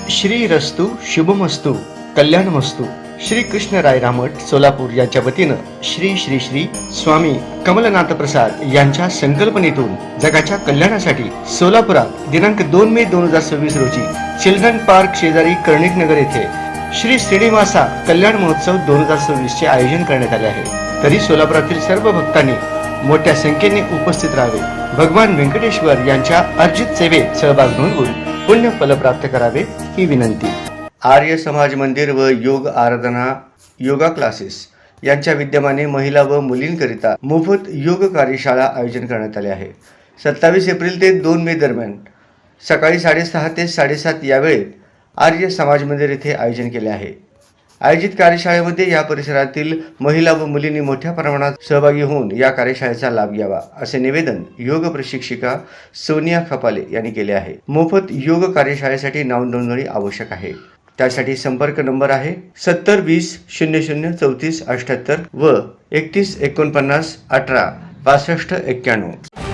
श्रीरस्तु शुभमस्तु कल्याणमस्तु श्री कृष्ण राय रामट सोलापूर यांच्या वतीनं श्री श्री श्री स्वामी कमलनाथ प्रसाद यांच्या संकल्पनेतून जगाच्या कल्याणासाठी सोलापुरात दिनांक 2 मे 2026 रोजी चिल्ड्रन पार्क शेजारी कर्णिक नगर येथे श्री श्रीनिवासा कल्याण महोत्सव 2026 चे आयोजन करण्यात आले आहे। तरी सोलापुरातील सर्व भक्तांनी मोठ्या संख्येने उपस्थित राहावे, भगवान व्यंकटेश्वर यांच्या अर्जित सेवेत सहभाग नोंदवून पुण्य फल प्राप्त करावे ही विनंती। आर्य समाज मंदिर व योग आराधना योगा क्लासेस यांच्या विद्यमाने महिला व मुलींकरिता मोफत योग कार्यशाळा आयोजन करण्यात आले आहे। 27 एप्रिल ते 2 मे दरम्यान सकाळी 6:30 ते 7:30 या वेळेत आर्य समाज मंदिर येथे आयोजन केले आहे। आयोजित कार्यशाळेमध्ये या परिसरातील महिला व मुलींनी मोठ्या प्रमाणात सहभागी होऊन या कार्यशाळेचा लाभ घ्यावा असे निवेदन योग प्रशिक्षिका सोनिया खपाले यांनी केले आहे। मोफत योग कार्यशाळेसाठी नाव नोंदणी आवश्यक आहे। त्यासाठी संपर्क नंबर आहे 70 20 00 34 78 व 31 49 18 65 91।